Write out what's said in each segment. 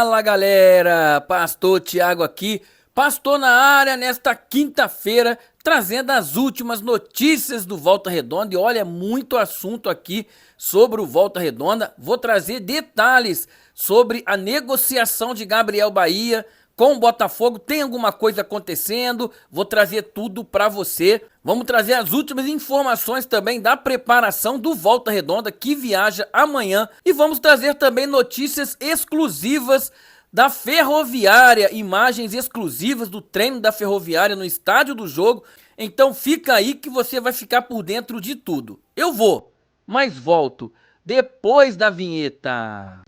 Fala galera, Pastor Thiago aqui, Pastor na área nesta quinta-feira, trazendo as últimas notícias do Volta Redonda. E olha, muito assunto aqui sobre o Volta Redonda. Vou trazer detalhes sobre a negociação de Gabriel Bahia com o Botafogo. Tem alguma coisa acontecendo? Vou trazer tudo para você. Vamos trazer as últimas informações também da preparação do Volta Redonda, que viaja amanhã. E vamos trazer também notícias exclusivas da Ferroviária, imagens exclusivas do treino da Ferroviária no estádio do jogo. Então fica aí que você vai ficar por dentro de tudo. Eu vou, mas volto depois da vinheta.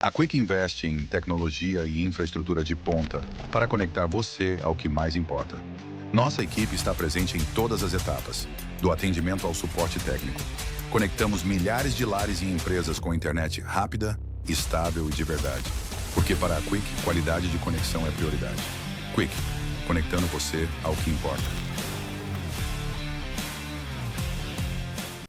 A Quick investe em tecnologia e infraestrutura de ponta para conectar você ao que mais importa. Nossa equipe está presente em todas as etapas, do atendimento ao suporte técnico. Conectamos milhares de lares e empresas com internet rápida, estável e de verdade. Porque para a Quick, qualidade de conexão é prioridade. Quick, conectando você ao que importa.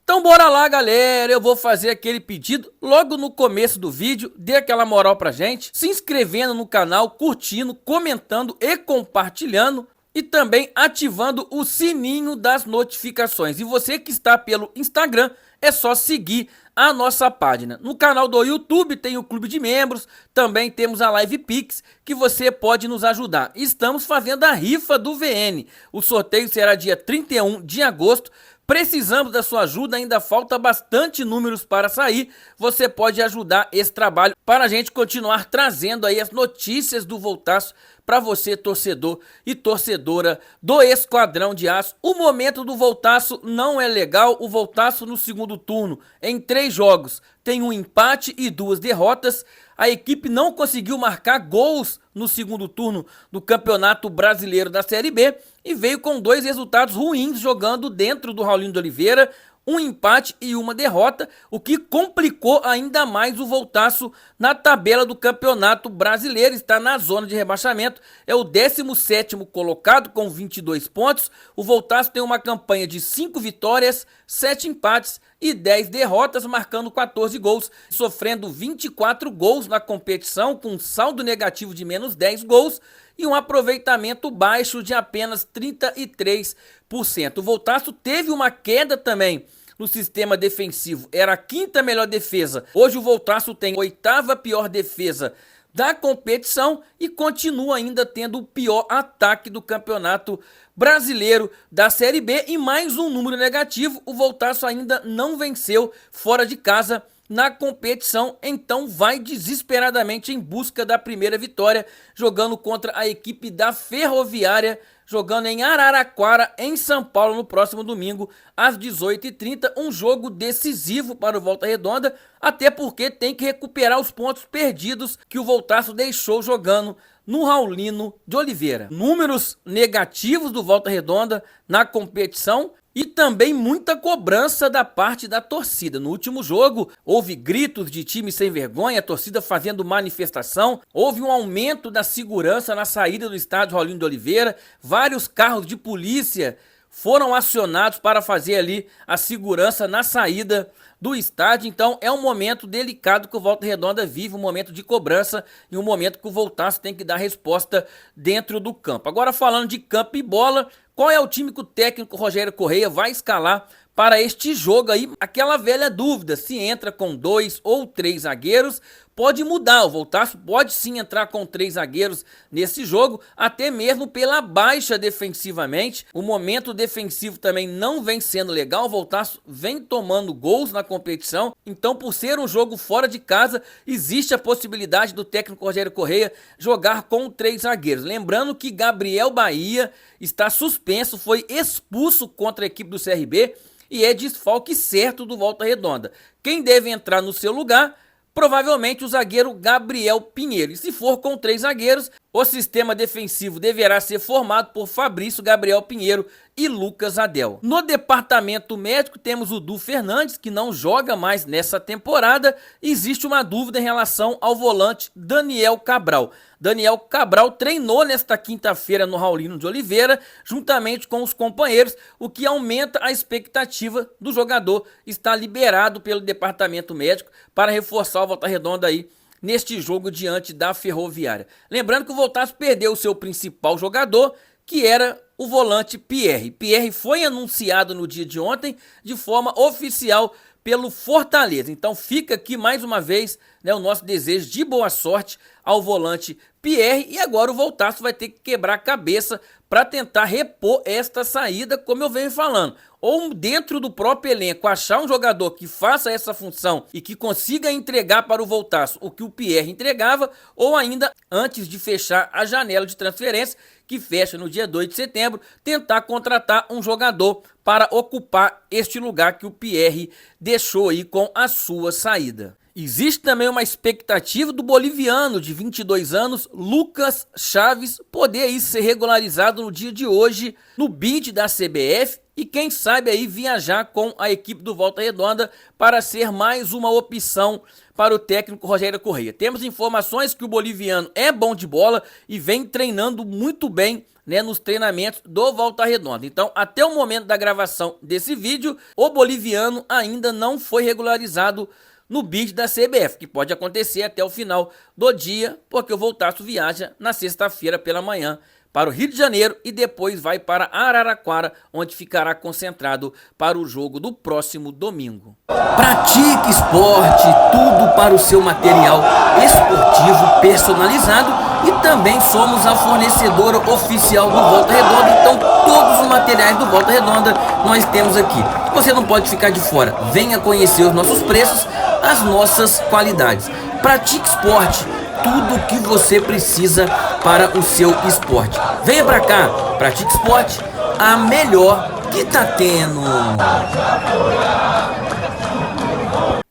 Então bora lá galera, eu vou fazer aquele pedido logo no começo do vídeo. Dê aquela moral pra gente, se inscrevendo no canal, curtindo, comentando e compartilhando. E também ativando o sininho das notificações. E você que está pelo Instagram, é só seguir a nossa página. No canal do YouTube tem o Clube de Membros, também temos a Live Pix, que você pode nos ajudar. Estamos fazendo a rifa do VN. O sorteio será dia 31 de agosto. Precisamos da sua ajuda, ainda falta bastante números para sair. Você pode ajudar esse trabalho para a gente continuar trazendo aí as notícias do Voltaço para você, torcedor e torcedora do Esquadrão de Aço. O momento do Voltaço não é legal. O Voltaço no segundo turno, em 3 jogos, tem um empate e 2 derrotas. A equipe não conseguiu marcar gols no segundo turno do Campeonato Brasileiro da Série B e veio com 2 resultados ruins jogando dentro do Raulinho de Oliveira. Um empate e uma derrota, o que complicou ainda mais o Voltaço na tabela do Campeonato Brasileiro. Está na zona de rebaixamento, é o 17º colocado com 22 pontos. O Voltaço tem uma campanha de 5 vitórias, 7 empates e 10 derrotas, marcando 14 gols, sofrendo 24 gols na competição, com um saldo negativo de menos 10 gols e um aproveitamento baixo de apenas 33%. O Voltaço teve uma queda também no sistema defensivo, era a 5ª melhor defesa. Hoje o Voltaço tem a 8ª pior defesa da competição e continua ainda tendo o pior ataque do Campeonato Brasileiro da Série B e mais um número negativo. O Voltaço ainda não venceu fora de casa na competição, então vai desesperadamente em busca da primeira vitória, jogando contra a equipe da Ferroviária, jogando em Araraquara, em São Paulo, no próximo domingo, às 18h30, um jogo decisivo para o Volta Redonda, até porque tem que recuperar os pontos perdidos que o Voltaço deixou jogando no Raulino de Oliveira. Números negativos do Volta Redonda na competição e também muita cobrança da parte da torcida. No último jogo, houve gritos de time sem vergonha, a torcida fazendo manifestação, houve um aumento da segurança na saída do estádio Raulino de Oliveira, vários carros de polícia foram acionados para fazer ali a segurança na saída do estádio. Então é um momento delicado que o Volta Redonda vive, um momento de cobrança e um momento que o Voltaço tem que dar resposta dentro do campo. Agora falando de campo e bola, qual é o time que o técnico Rogério Corrêa vai escalar para este jogo aí? Aquela velha dúvida, se entra com 2 ou 3 zagueiros, pode mudar. O Voltaço pode sim entrar com 3 zagueiros nesse jogo, até mesmo pela baixa defensivamente. O momento defensivo também não vem sendo legal, o Voltaço vem tomando gols na competição, então por ser um jogo fora de casa, existe a possibilidade do técnico Rogério Corrêa jogar com 3 zagueiros. Lembrando que Gabriel Bahia está suspenso, foi expulso contra a equipe do CRB e é desfalque certo do Volta Redonda. Quem deve entrar no seu lugar? Provavelmente o zagueiro Gabriel Pinheiro. E se for com 3 zagueiros, o sistema defensivo deverá ser formado por Fabrício, Gabriel Pinheiro e Lucas Adel. No departamento médico temos o Du Fernandes, que não joga mais nessa temporada. Existe uma dúvida em relação ao volante Daniel Cabral. Daniel Cabral treinou nesta quinta-feira no Raulino de Oliveira, juntamente com os companheiros, o que aumenta a expectativa do jogador estar liberado pelo departamento médico para reforçar o Volta Redonda aí neste jogo diante da Ferroviária. Lembrando que o Voltaço perdeu o seu principal jogador, que era o volante Pierre. Pierre foi anunciado no dia de ontem de forma oficial pelo Fortaleza. Então fica aqui mais uma vez, né, o nosso desejo de boa sorte ao volante Pierre. E agora o Voltaço vai ter que quebrar a cabeça para tentar repor esta saída, como eu venho falando. Ou dentro do próprio elenco achar um jogador que faça essa função e que consiga entregar para o Voltaço o que o Pierre entregava, ou ainda antes de fechar a janela de transferência, que fecha no dia 2 de setembro, tentar contratar um jogador para ocupar este lugar que o Pierre deixou aí com a sua saída. Existe também uma expectativa do boliviano de 22 anos, Lucas Chaves, poder aí ser regularizado no dia de hoje no bid da CBF e quem sabe aí viajar com a equipe do Volta Redonda para ser mais uma opção para o técnico Rogério Corrêa. Temos informações que o boliviano é bom de bola e vem treinando muito bem, né, nos treinamentos do Volta Redonda. Então, até o momento da gravação desse vídeo, o boliviano ainda não foi regularizado no bid da CBF, que pode acontecer até o final do dia, porque o Voltaço viaja na sexta-feira pela manhã para o Rio de Janeiro e depois vai para Araraquara, onde ficará concentrado para o jogo do próximo domingo. Pratique esporte, tudo para o seu material esportivo personalizado, e também somos a fornecedora oficial do Volta Redonda, então todos os materiais do Volta Redonda nós temos aqui. Você não pode ficar de fora, venha conhecer os nossos preços, as nossas qualidades. Pratique esporte, tudo o que você precisa para o seu esporte. Venha pra cá, Pratique Esporte, a melhor que tá tendo.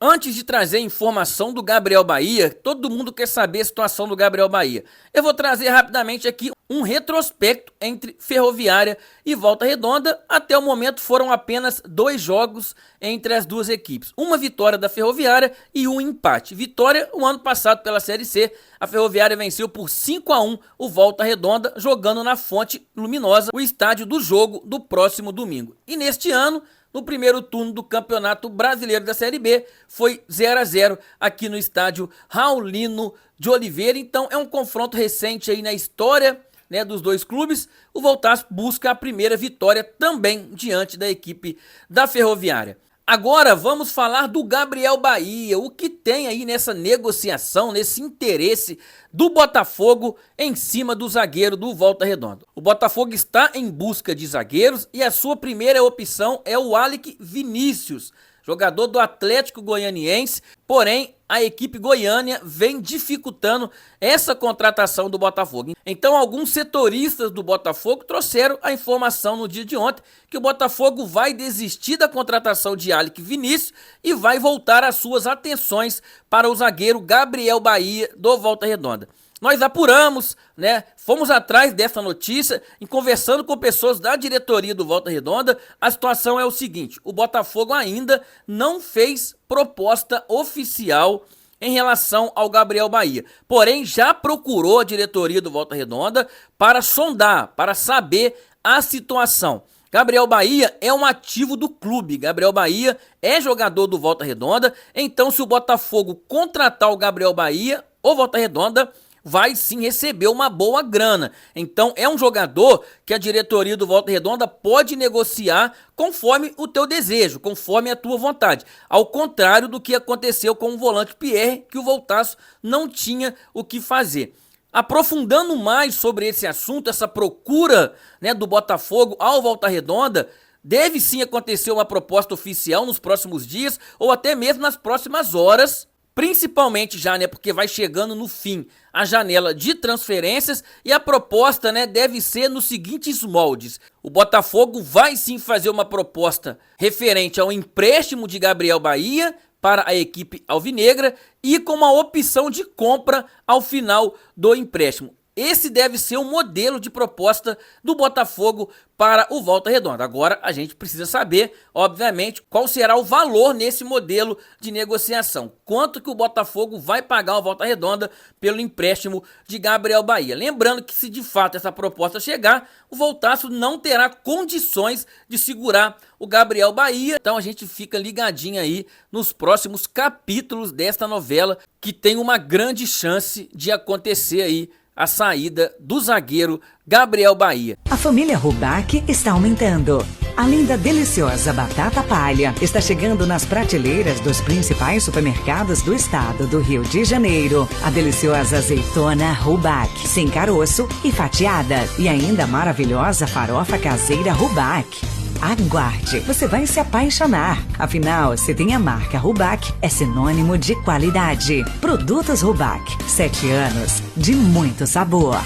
Antes de trazer informação do Gabriel Bahia, todo mundo quer saber a situação do Gabriel Bahia. Eu vou trazer rapidamente aqui um retrospecto entre Ferroviária e Volta Redonda. Até o momento foram apenas 2 jogos entre as duas equipes. Uma vitória da Ferroviária e um empate. Vitória o ano passado pela Série C. A Ferroviária venceu por 5-1 o Volta Redonda, jogando na Fonte Luminosa, o estádio do jogo do próximo domingo. E neste ano, no primeiro turno do Campeonato Brasileiro da Série B, foi 0-0 aqui no estádio Raulino de Oliveira. Então é um confronto recente aí na história, né, dos dois clubes. O Voltaço busca a primeira vitória também diante da equipe da Ferroviária. Agora vamos falar do Gabriel Bahia, o que tem aí nessa negociação, nesse interesse do Botafogo em cima do zagueiro do Volta Redonda. O Botafogo está em busca de zagueiros e a sua primeira opção é o Alec Vinícius, jogador do Atlético Goianiense, porém a equipe goiânia vem dificultando essa contratação do Botafogo. Então alguns setoristas do Botafogo trouxeram a informação no dia de ontem que o Botafogo vai desistir da contratação de Alec Vinícius e vai voltar as suas atenções para o zagueiro Gabriel Bahia do Volta Redonda. Nós apuramos, né, fomos atrás dessa notícia e conversando com pessoas da diretoria do Volta Redonda, a situação é o seguinte: o Botafogo ainda não fez proposta oficial em relação ao Gabriel Bahia, porém já procurou a diretoria do Volta Redonda para sondar, para saber a situação. Gabriel Bahia é um ativo do clube, Gabriel Bahia é jogador do Volta Redonda, então se o Botafogo contratar o Gabriel Bahia, o Volta Redonda vai sim receber uma boa grana. Então é um jogador que a diretoria do Volta Redonda pode negociar conforme o teu desejo, conforme a tua vontade. Ao contrário do que aconteceu com o volante Pierre, que o Voltaço não tinha o que fazer. Aprofundando mais sobre esse assunto, essa procura, né, do Botafogo ao Volta Redonda, deve sim acontecer uma proposta oficial nos próximos dias ou até mesmo nas próximas horas, principalmente já, né, porque vai chegando no fim a janela de transferências e a proposta, né, deve ser nos seguintes moldes. O Botafogo vai sim fazer uma proposta referente ao empréstimo de Gabriel Bahia para a equipe alvinegra e com uma opção de compra ao final do empréstimo. esse deve ser o modelo de proposta do Botafogo para o Volta Redonda. Agora a gente precisa saber, obviamente, qual será o valor nesse modelo de negociação. Quanto que o Botafogo vai pagar ao Volta Redonda pelo empréstimo de Gabriel Bahia. Lembrando que se de fato essa proposta chegar, o Voltaço não terá condições de segurar o Gabriel Bahia. Então a gente fica ligadinho aí nos próximos capítulos desta novela, que tem uma grande chance de acontecer aí a saída do zagueiro Gabriel Bahia. A família Rubac está aumentando. Além da deliciosa batata palha, está chegando nas prateleiras dos principais supermercados do estado do Rio de Janeiro. A deliciosa azeitona Rubac, sem caroço e fatiada. E ainda a maravilhosa farofa caseira Rubac. Aguarde, você vai se apaixonar. Afinal, se tem a marca Rubac, é sinônimo de qualidade. Produtos Rubac, 7 anos de muito sabor.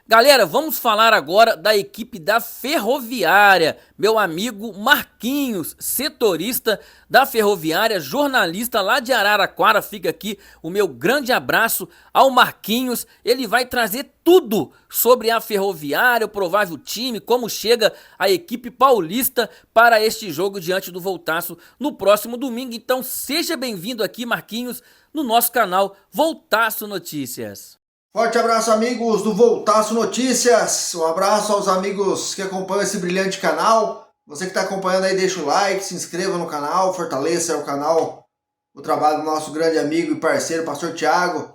Galera, vamos falar agora da equipe da Ferroviária. Meu amigo Marquinhos, setorista da Ferroviária, jornalista lá de Araraquara. Fica aqui o meu grande abraço ao Marquinhos. Ele vai trazer tudo sobre a Ferroviária, o provável time, como chega a equipe paulista para este jogo diante do Voltaço no próximo domingo. Então seja bem-vindo aqui, Marquinhos, no nosso canal Voltaço Notícias. Forte abraço, amigos do Voltaço Notícias. Um abraço aos amigos que acompanham esse brilhante canal. Você que está acompanhando aí, deixa o like, se inscreva no canal, fortaleça o canal, o trabalho do nosso grande amigo e parceiro, pastor Thiago.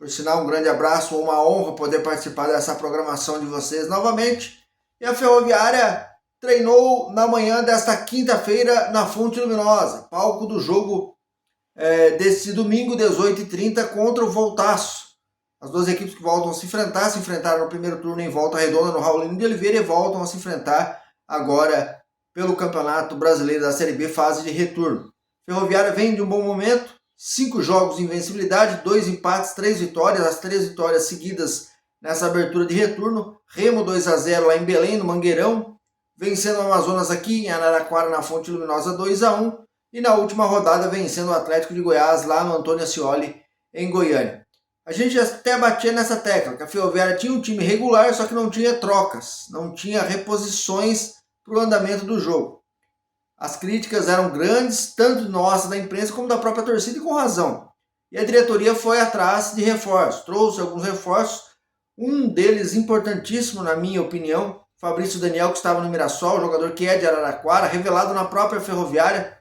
Por sinal, um grande abraço, uma honra poder participar dessa programação de vocês novamente. E a Ferroviária treinou na manhã desta quinta-feira na Fonte Luminosa, palco do jogo desse domingo, 18h30, contra o Voltaço. As duas equipes que voltam a se enfrentaram no primeiro turno em Volta Redonda, no Raulino de Oliveira, e voltam a se enfrentar agora pelo Campeonato Brasileiro da Série B, fase de retorno. Ferroviária vem de um bom momento, 5 jogos de invencibilidade, 2 empates, 3 vitórias, as 3 vitórias seguidas nessa abertura de retorno. Remo 2-0 lá em Belém, no Mangueirão, vencendo o Amazonas aqui em Araraquara, na Fonte Luminosa, 2-1, e na última rodada vencendo o Atlético de Goiás lá no Antônio Ascioli, em Goiânia. A gente até batia nessa tecla, que a Ferroviária tinha um time regular, só que não tinha trocas, não tinha reposições para o andamento do jogo. As críticas eram grandes, tanto nossa, da imprensa, como da própria torcida, e com razão. E a diretoria foi atrás de reforços, trouxe alguns reforços, um deles importantíssimo, na minha opinião, Fabrício Daniel, que estava no Mirassol, jogador que é de Araraquara, revelado na própria Ferroviária,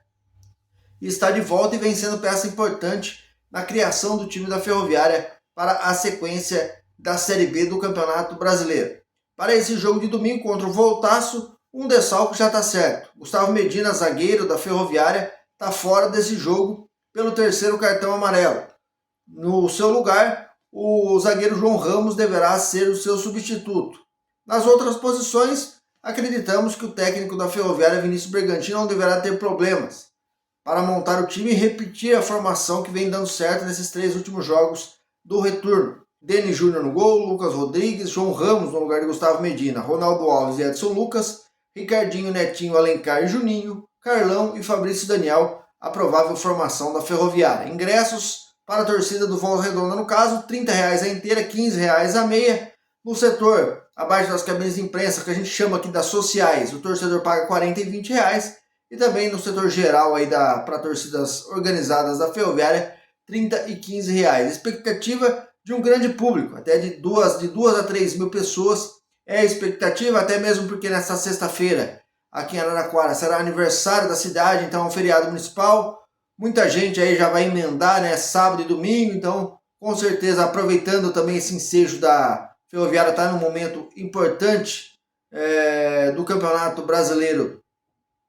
e está de volta e vem sendo peça importante na criação do time da Ferroviária para a sequência da Série B do Campeonato Brasileiro. Para esse jogo de domingo contra o Voltaço, um desfalque já está certo. Gustavo Medina, zagueiro da Ferroviária, está fora desse jogo pelo 3º cartão amarelo. No seu lugar, o zagueiro João Ramos deverá ser o seu substituto. Nas outras posições, acreditamos que o técnico da Ferroviária, Vinícius Bergantini, não deverá ter problemas para montar o time e repetir a formação que vem dando certo nesses 3 últimos jogos do retorno. Denis Júnior no gol, Lucas Rodrigues, João Ramos no lugar de Gustavo Medina, Ronaldo Alves e Edson Lucas, Ricardinho, Netinho, Alencar e Juninho, Carlão e Fabrício Daniel, a provável formação da Ferroviária. Ingressos para a torcida do Volta Redonda, no caso, R$ 30 a inteira, R$ 15 a meia. No setor abaixo das cabines de imprensa, que a gente chama aqui das sociais, o torcedor paga R$ 40 e R$ 20. E também no setor geral aí para torcidas organizadas da Ferroviária, 30 e 15 reais. Expectativa de um grande público, até de 2 a 3 mil pessoas é a expectativa, até mesmo porque nessa sexta-feira, aqui em Araraquara, será aniversário da cidade, então é um feriado municipal. Muita gente aí já vai emendar, né, sábado e domingo, então com certeza aproveitando também esse ensejo da Ferroviária, está num momento importante do Campeonato Brasileiro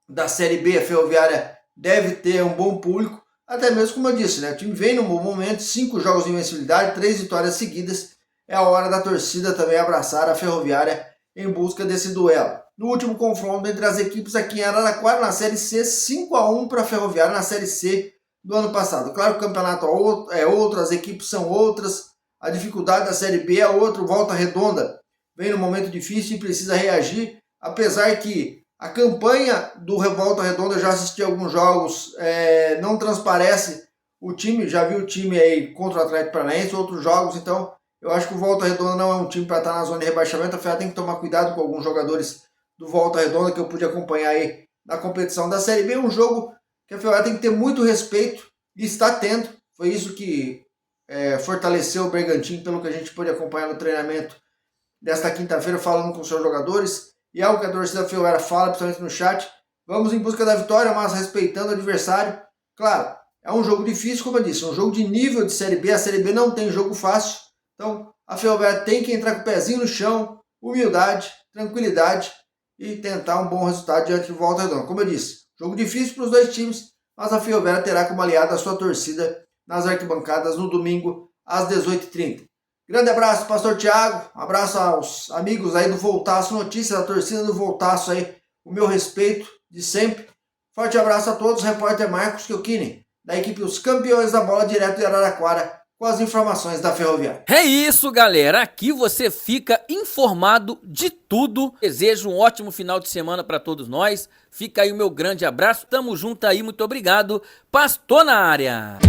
da Série B. A Ferroviária deve ter um bom público, até mesmo como eu disse, né? O time vem num bom momento, 5 jogos de invencibilidade, 3 vitórias seguidas. É a hora da torcida também abraçar a Ferroviária em busca desse duelo. No último confronto entre as equipes aqui em Araraquara, na Série C, 5-1 para a Ferroviária na Série C do ano passado. Claro que o campeonato é outro, as equipes são outras, a dificuldade da Série B é outra. Volta Redonda vem num momento difícil e precisa reagir, apesar que a campanha do Volta Redonda, eu já assisti alguns jogos, não transparece o time, já vi o time aí contra o Atlético Paranaense, outros jogos, então Eu acho que o Volta Redonda não é um time para estar na zona de rebaixamento. A Ferroviária tem que tomar cuidado com alguns jogadores do Volta Redonda que eu pude acompanhar aí na competição da Série B. Um jogo que a Ferroviária tem que ter muito respeito e está tendo. Foi isso que fortaleceu o Bergantin, pelo que a gente pôde acompanhar no treinamento desta quinta-feira, falando com os seus jogadores. E é algo que a torcida da Ferroviária fala, principalmente no chat. Vamos em busca da vitória, mas respeitando o adversário. Claro, é um jogo difícil, como eu disse, um jogo de nível de Série B. A Série B não tem jogo fácil. Então, a Ferroviária tem que entrar com o pezinho no chão, humildade, tranquilidade e tentar um bom resultado diante do Volta Redonda. Como eu disse, jogo difícil para os dois times, mas a Ferroviária terá como aliada a sua torcida nas arquibancadas no domingo às 18h30. Grande abraço, Pastor Thiago. Um abraço aos amigos aí do Voltaço Notícias, a torcida do Voltaço aí. O meu respeito de sempre. Forte abraço a todos. Repórter Marcos Chiocchini, da equipe Os Campeões da Bola, direto de Araraquara, com as informações da Ferroviária. É isso, galera. Aqui você fica informado de tudo. Desejo um ótimo final de semana para todos nós. Fica aí o meu grande abraço. Tamo junto aí. Muito obrigado. Pastor na área.